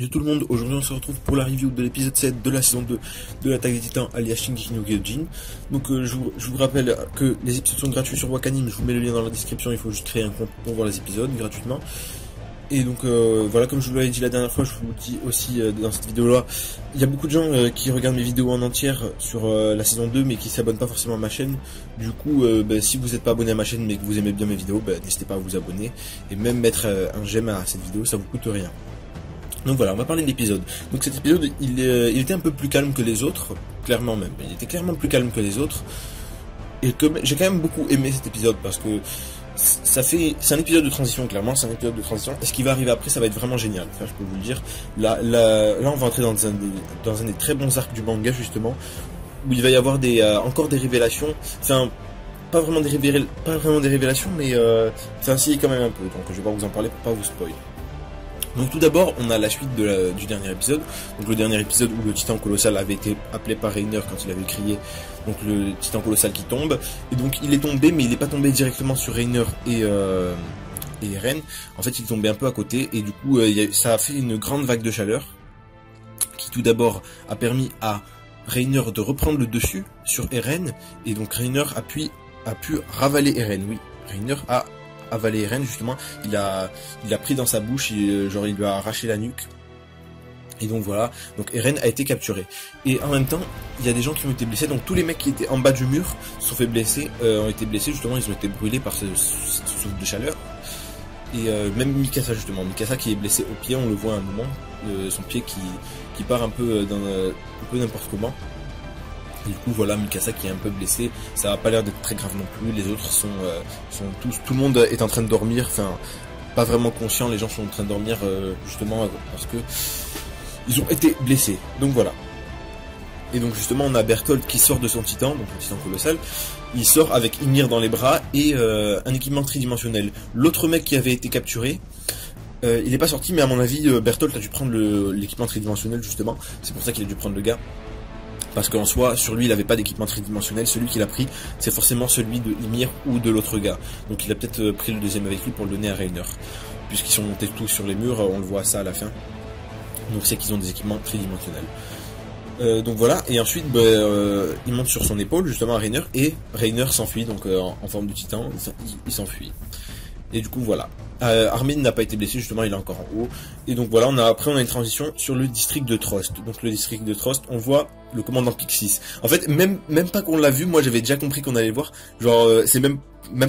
Salut tout le monde, aujourd'hui on se retrouve pour la review de l'épisode 7 de la saison 2 de l'Attaque des Titans alias Shingeki no Kyojin. Donc je vous rappelle que les épisodes sont gratuits sur Wakanim, je vous mets le lien dans la description, il faut juste créer un compte pour voir les épisodes gratuitement. Et donc voilà, comme je vous l'avais dit la dernière fois, je vous dis aussi dans cette vidéo là, il y a beaucoup de gens qui regardent mes vidéos en entière sur la saison 2 mais qui s'abonnent pas forcément à ma chaîne. Du coup si vous n'êtes pas abonné à ma chaîne mais que vous aimez bien mes vidéos, n'hésitez pas à vous abonner et même mettre un j'aime à cette vidéo, ça vous coûte rien. Donc voilà, on va parler de l'épisode. Donc cet épisode, il était un peu plus calme que les autres, clairement même. Il était clairement plus calme que les autres. Et que j'ai quand même beaucoup aimé cet épisode parce que c'est un épisode de transition, clairement, c'est un épisode de transition. Et ce qui va arriver après, ça va être vraiment génial. Enfin, je peux vous le dire. Là, on va entrer dans un des très bons arcs du manga justement, où il va y avoir encore des révélations. Enfin, pas vraiment des révélations, mais enfin si quand même un peu. Donc je vais pas vous en parler pour pas vous spoiler. Donc tout d'abord, on a la suite du dernier épisode. Donc le dernier épisode où le titan colossal avait été appelé par Reiner quand il avait crié. Donc le titan colossal qui tombe. Et donc il est tombé, mais il n'est pas tombé directement sur Reiner et Eren. En fait, il est tombé un peu à côté. Et du coup, ça a fait une grande vague de chaleur. Qui tout d'abord a permis à Reiner de reprendre le dessus sur Eren. Et donc Reiner a pu ravaler Eren. Oui, Reiner a avalé Eren justement, il a pris dans sa bouche, genre il lui a arraché la nuque. Et donc voilà, donc Eren a été capturé. Et en même temps, il y a des gens qui ont été blessés, donc tous les mecs qui étaient en bas du mur se sont fait blesser, ont été blessés justement, ils ont été brûlés par ce souffle de chaleur. Et même Mikasa justement, Mikasa qui est blessé au pied, on le voit à un moment, son pied qui part un peu n'importe comment. Et du coup voilà, Mikasa qui est un peu blessé, ça a pas l'air d'être très grave non plus, les autres sont tout le monde est en train de dormir, enfin pas vraiment conscient, les gens sont en train de dormir justement parce que ils ont été blessés, donc voilà. Et donc justement on a Bertholdt qui sort de son titan, donc le titan colossal, il sort avec Ymir dans les bras et un équipement tridimensionnel. L'autre mec qui avait été capturé, il est pas sorti, mais à mon avis Bertholdt a dû prendre l'équipement tridimensionnel justement, c'est pour ça qu'il a dû prendre le gars. Parce qu'en soi, sur lui, il avait pas d'équipement tridimensionnel. Celui qu'il a pris, c'est forcément celui de Ymir ou de l'autre gars. Donc il a peut-être pris le deuxième avec lui pour le donner à Reiner. Puisqu'ils sont montés tous sur les murs, on le voit ça à la fin. Donc c'est qu'ils ont des équipements tridimensionnels. Donc voilà, et ensuite il monte sur son épaule, justement à Reiner, et Reiner s'enfuit, donc en forme de titan, il s'enfuit. Et du coup voilà. Armin n'a pas été blessé, justement il est encore en haut. Et donc voilà, après on a une transition sur le district de Trost. Donc le district de Trost, on voit le commandant Pixis. En fait, même pas qu'on l'a vu, moi j'avais déjà compris qu'on allait le voir. Genre c'est même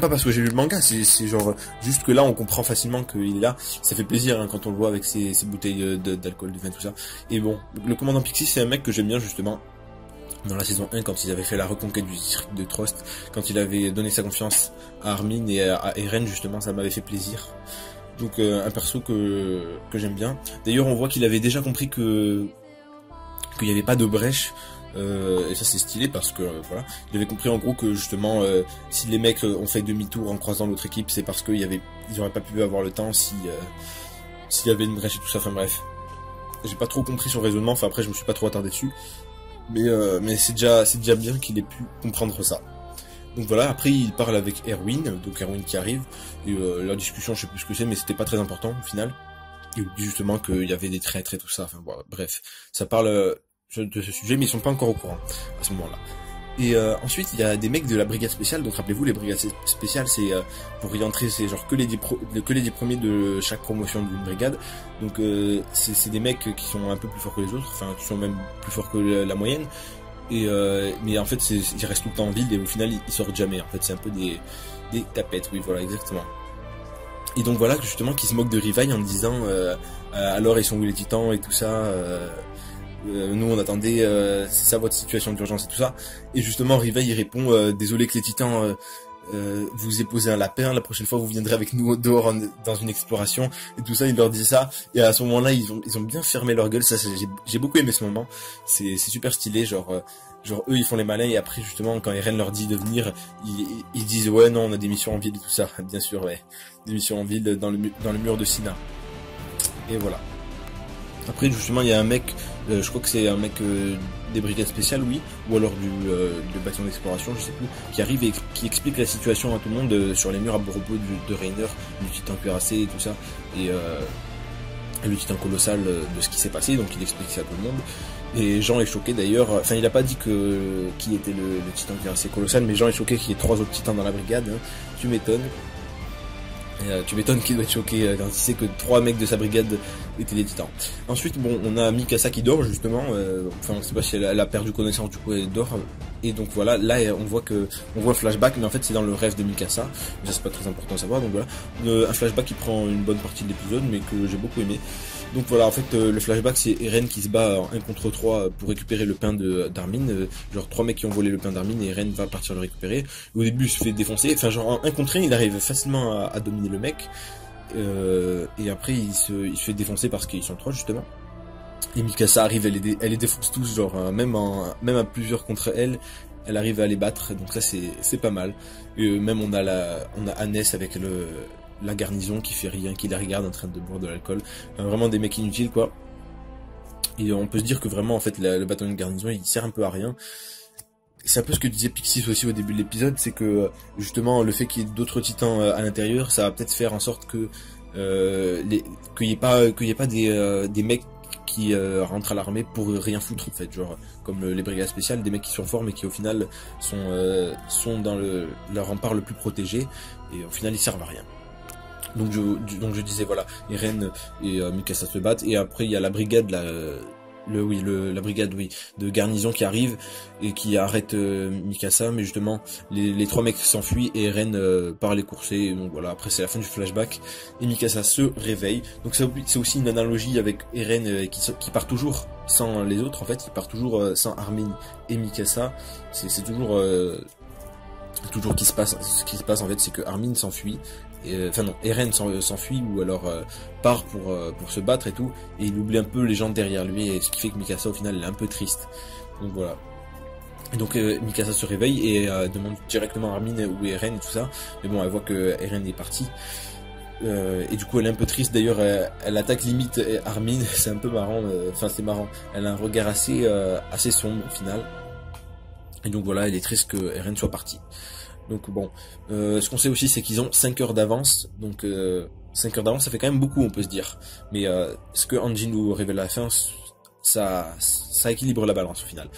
pas parce que j'ai lu le manga, c'est genre juste que là on comprend facilement qu'il est là. Ça fait plaisir hein, quand on le voit avec ses bouteilles d'alcool, de vin, tout ça. Et bon, le commandant Pixis c'est un mec que j'aime bien justement. Dans la saison 1, quand ils avaient fait la reconquête du district de Trost, quand il avait donné sa confiance à Armin et à Eren, justement, ça m'avait fait plaisir. Donc un perso que j'aime bien. D'ailleurs, on voit qu'il avait déjà compris qu'il n'y avait pas de brèche, et ça c'est stylé parce que voilà, il avait compris en gros que justement, si les mecs ont fait demi-tour en croisant l'autre équipe, c'est parce qu'ils n'auraient pas pu avoir le temps s'il y avait une brèche et tout ça. Enfin bref, j'ai pas trop compris son raisonnement. Enfin après, je me suis pas trop attardé dessus. Mais c'est déjà bien qu'il ait pu comprendre ça. Donc voilà, après il parle avec Erwin, donc Erwin qui arrive, et leur discussion, je sais plus ce que c'est, mais c'était pas très important au final. Il dit justement qu'il y avait des traîtres et tout ça, enfin bon, bref, ça parle de ce sujet, mais ils sont pas encore au courant à ce moment-là. Et ensuite il y a des mecs de la brigade spéciale, donc rappelez-vous les brigades spéciales c'est pour y entrer c'est genre que les 10 premiers de chaque promotion d'une brigade, donc c'est des mecs qui sont un peu plus forts que les autres, enfin qui sont même plus forts que la moyenne, et mais en fait ils restent tout le temps en ville et au final ils sortent jamais, en fait c'est un peu des tapettes, oui voilà exactement. Et donc voilà justement qui se moquent de Rivaille en disant alors ils sont où les titans et tout ça, nous on attendait, c'est ça votre situation d'urgence et tout ça. Et justement Rivaille il répond désolé que les titans vous aient posé un lapin, la prochaine fois vous viendrez avec nous dehors dans une exploration et tout ça, il leur dit ça. Et à ce moment là ils ont bien fermé leur gueule, ça j'ai beaucoup aimé ce moment, c'est super stylé, genre eux ils font les malins et après justement quand Eren leur dit de venir, ils disent ouais non on a des missions en ville et tout ça, bien sûr ouais, des missions en ville dans le mur de Sina. Et voilà. Après justement il y a un mec, je crois que c'est un mec des brigades spéciales, oui, ou alors du bâtiment d'exploration, je sais plus, qui arrive et qui explique la situation à tout le monde sur les murs à propos de Reiner, du titan cuirassé et tout ça. Et le titan colossal de ce qui s'est passé, donc il explique ça à tout le monde. Et Jean est choqué d'ailleurs, enfin il a pas dit qui était le titan qui est assez colossal, mais Jean est choqué qu'il y ait 3 autres titans dans la brigade, hein. Tu m'étonnes. Tu m'étonnes qu'il doit être choqué quand il sait que 3 mecs de sa brigade étaient des titans. Ensuite, bon, on a Mikasa qui dort justement. Enfin, on sait pas si elle a perdu connaissance, du coup elle dort. Et donc voilà, là on voit un flashback, mais en fait c'est dans le rêve de Mikasa. Mais ça c'est pas très important à savoir. Donc voilà, un flashback qui prend une bonne partie de l'épisode, mais que j'ai beaucoup aimé. Donc voilà, en fait le flashback c'est Eren qui se bat en 1 contre 3 pour récupérer le pain d'Armin. Genre 3 mecs qui ont volé le pain d'Armin et Eren va partir le récupérer. Au début il se fait défoncer, enfin genre en 1 contre 1 il arrive facilement à dominer le mec. Et après il se fait défoncer parce qu'ils sont 3 justement. Et Mikasa arrive, elle les défonce tous, genre même à plusieurs contre elle arrive à les battre, donc ça c'est pas mal. Et même on a Hannes avec la garnison qui fait rien, qui la regarde en train de boire de l'alcool. Vraiment des mecs inutiles quoi. Et on peut se dire que vraiment en fait le bâton de garnison il sert un peu à rien. C'est un peu ce que disait Pixis aussi au début de l'épisode, c'est que justement le fait qu'il y ait d'autres titans à l'intérieur, ça va peut-être faire en sorte que qu'il y ait pas des mecs qui rentrent à l'armée pour rien foutre en fait, genre comme les brigades spéciales, des mecs qui sont forts mais qui au final sont dans leur rempart le plus protégé et au final ils servent à rien. Donc je disais voilà, Eren et Mikasa se battent et après il y a la brigade la brigade de garnison qui arrive et qui arrête Mikasa, mais justement les 3 mecs s'enfuient et Eren part les courser. Donc voilà, après c'est la fin du flashback et Mikasa se réveille. Donc c'est aussi une analogie avec Eren qui part toujours sans les autres en fait, il part toujours sans Armin et Mikasa. C'est toujours ce qui se passe en fait, c'est que Armin s'enfuit. Enfin non, Eren s'enfuit ou alors part pour se battre et tout, et il oublie un peu les gens derrière lui, et ce qui fait que Mikasa au final elle est un peu triste. Donc voilà. Et donc Mikasa se réveille et demande directement à Armin où est Eren et tout ça, mais bon elle voit que Eren est parti. Et du coup elle est un peu triste d'ailleurs, elle attaque limite Armin, c'est un peu marrant, enfin c'est marrant, elle a un regard assez sombre au final. Et donc voilà, elle est triste que Eren soit parti. Donc bon, ce qu'on sait aussi c'est qu'ils ont 5 heures d'avance, donc 5 heures d'avance ça fait quand même beaucoup on peut se dire, mais ce que Angie nous révèle à la fin, ça équilibre la balance au final.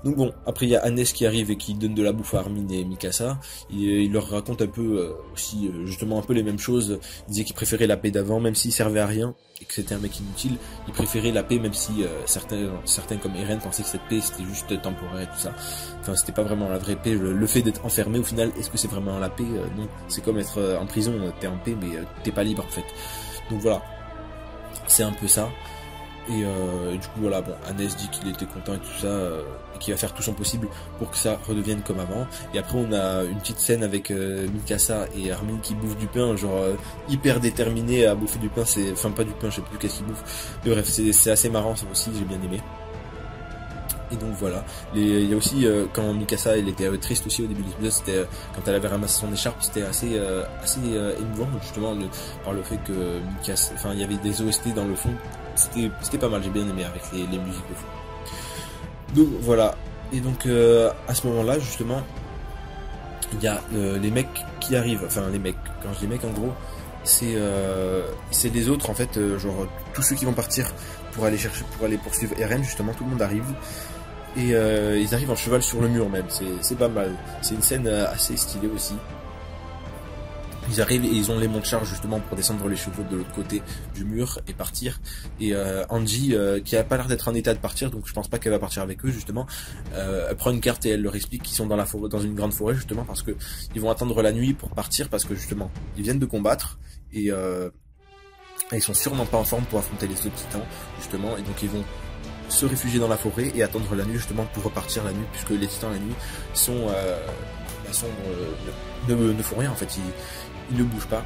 Donc bon, après il y a Hannes qui arrive et qui donne de la bouffe à Armin et Mikasa, il leur raconte un peu aussi justement un peu les mêmes choses. Il disait qu'il préférait la paix d'avant même s'il servait à rien et que c'était un mec inutile, il préférait la paix même si certains comme Eren pensaient que cette paix c'était juste temporaire et tout ça. Enfin c'était pas vraiment la vraie paix, le fait d'être enfermé au final, est-ce que c'est vraiment la paix? Non, c'est comme être en prison, t'es en paix mais t'es pas libre en fait. Donc voilà, c'est un peu ça. Et du coup voilà, bon, Hannes dit qu'il était content et tout ça, et qu'il va faire tout son possible pour que ça redevienne comme avant. Et après on a une petite scène avec Mikasa et Armin qui bouffent du pain, genre hyper déterminés à bouffer du pain, enfin pas du pain, je sais plus qu'est-ce qu'ils bouffent. Mais bref, c'est assez marrant ça aussi, j'ai bien aimé. Et donc voilà, il y a aussi quand Mikasa elle était triste aussi au début de l'épisode, c'était quand elle avait ramassé son écharpe, c'était assez émouvant justement par le fait que Mikasa, enfin il y avait des OST dans le fond, c'était pas mal, j'ai bien aimé avec les musiques de fond. Donc voilà, et donc à ce moment-là justement il y a les mecs qui arrivent, enfin les mecs, quand je dis mecs en gros c'est les autres en fait, genre tous ceux qui vont partir pour aller poursuivre Eren, justement tout le monde arrive. Et ils arrivent en cheval sur le mur même, c'est pas mal. C'est une scène assez stylée aussi. Ils arrivent et ils ont les monts de charge justement pour descendre les chevaux de l'autre côté du mur et partir. Et Angie, qui a pas l'air d'être en état de partir, donc je pense pas qu'elle va partir avec eux justement, elle prend une carte et elle leur explique qu'ils sont dans la forêt, dans une grande forêt justement, parce que ils vont attendre la nuit pour partir, parce que justement ils viennent de combattre et ils sont sûrement pas en forme pour affronter les autres titans justement, et donc ils vont se réfugier dans la forêt et attendre la nuit justement pour repartir la nuit, puisque les titans la nuit ne font rien en fait, ils ne bougent pas,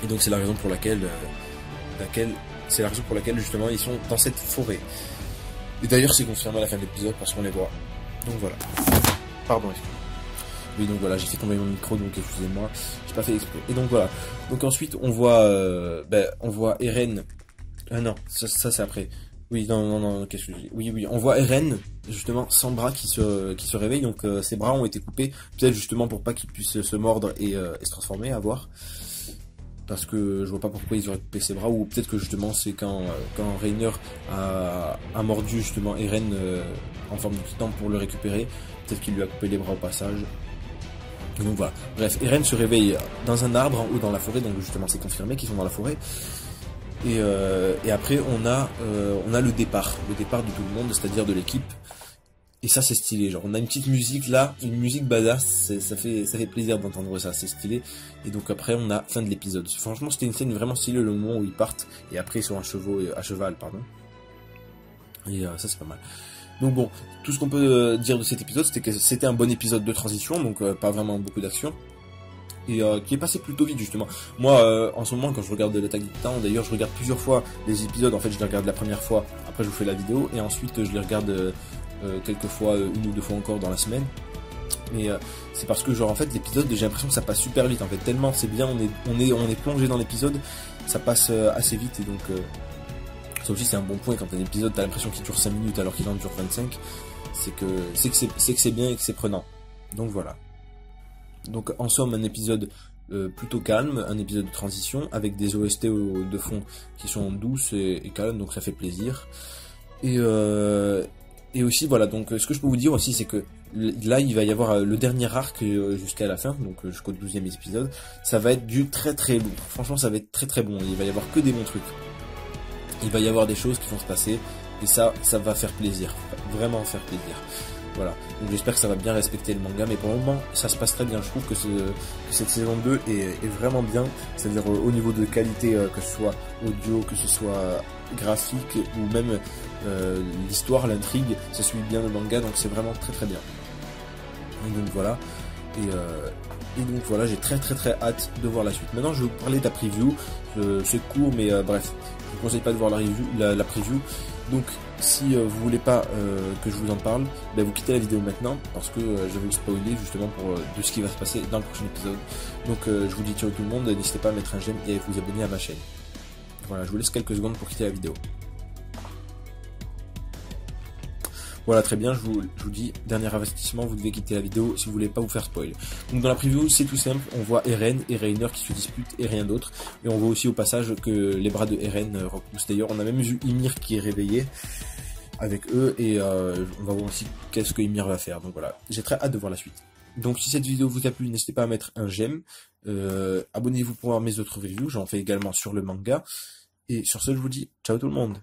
et donc c'est la raison pour laquelle justement ils sont dans cette forêt. Et d'ailleurs c'est confirmé à la fin de l'épisode parce qu'on les voit. Donc voilà. Pardon, excusez-moi. Oui, donc voilà, j'ai fait tomber mon micro, donc excusez-moi, j'ai pas fait exprès. Et donc voilà. Donc ensuite on voit Eren. Ah non, ça c'est après. Oui, non, qu'est-ce que je dis? Oui, on voit Eren, justement, sans bras qui se réveille, donc ses bras ont été coupés, peut-être justement pour pas qu'il puisse se mordre et se transformer, à voir. parce que je vois pas pourquoi ils auraient coupé ses bras, ou peut-être que justement c'est quand Reiner a mordu justement Eren en forme de titan pour le récupérer, peut-être qu'il lui a coupé les bras au passage. Donc voilà, bref, Eren se réveille dans un arbre en haut dans la forêt, donc justement c'est confirmé qu'ils sont dans la forêt. Et après on a le départ de tout le monde, c'est-à-dire de l'équipe. Et ça c'est stylé, genre on a une petite musique là, une musique badass, ça fait plaisir d'entendre ça, c'est stylé. Et donc après on a fin de l'épisode. Franchement c'était une scène vraiment stylée, le moment où ils partent et après ils sont à cheval, pardon. Et ça c'est pas mal. Donc bon, tout ce qu'on peut dire de cet épisode, c'était que c'était un bon épisode de transition, donc pas vraiment beaucoup d'action. Et qui est passé plutôt vite justement. Moi en ce moment quand je regarde l'Attaque des Titans, d'ailleurs je regarde plusieurs fois les épisodes, en fait je les regarde la première fois, après je vous fais la vidéo, et ensuite je les regarde quelques fois, une ou deux fois encore dans la semaine. Mais c'est parce que genre en fait l'épisode j'ai l'impression que ça passe super vite en fait, tellement c'est bien, on est plongé dans l'épisode, ça passe assez vite, et donc ça aussi c'est un bon point. Quand un épisode t'as l'impression qu'il dure 5 minutes alors qu'il en dure 25, c'est que c'est bien et que c'est prenant. Donc voilà. Donc en somme un épisode plutôt calme, un épisode de transition avec des OST de fond qui sont douces et calmes, donc ça fait plaisir. Et aussi voilà, donc ce que je peux vous dire aussi c'est que là il va y avoir le dernier arc jusqu'à la fin, donc jusqu'au 12e épisode, ça va être du très très lourd. Franchement ça va être très très bon, il va y avoir que des bons trucs. Il va y avoir des choses qui vont se passer et ça va faire plaisir, vraiment faire plaisir. Voilà, donc j'espère que ça va bien respecter le manga, mais pour le moment ça se passe très bien. Je trouve que cette saison 2 est vraiment bien, c'est-à-dire au niveau de qualité, que ce soit audio, que ce soit graphique, ou même l'histoire, l'intrigue, ça suit bien le manga, donc c'est vraiment très très bien. Et donc voilà, et donc voilà, j'ai très très très hâte de voir la suite. Maintenant je vais vous parler de la preview, c'est court mais bref, je vous conseille pas de voir la preview. Donc si vous voulez pas que je vous en parle, ben vous quittez la vidéo maintenant, parce que je vais vous spoiler justement de ce qui va se passer dans le prochain épisode. Donc je vous dis ciao tout le monde, n'hésitez pas à mettre un j'aime et à vous abonner à ma chaîne. Voilà, je vous laisse quelques secondes pour quitter la vidéo. Voilà, très bien, je vous dis, dernier avertissement, vous devez quitter la vidéo si vous voulez pas vous faire spoil. Donc dans la preview, c'est tout simple, on voit Eren et Reiner qui se disputent et rien d'autre. Et on voit aussi au passage que les bras de Eren repoussent. D'ailleurs, on a même vu Ymir qui est réveillé avec eux, et on va voir aussi qu'est-ce que Ymir va faire. Donc voilà, j'ai très hâte de voir la suite. Donc si cette vidéo vous a plu, n'hésitez pas à mettre un j'aime, abonnez-vous pour voir mes autres reviews, j'en fais également sur le manga. Et sur ce, je vous dis ciao tout le monde.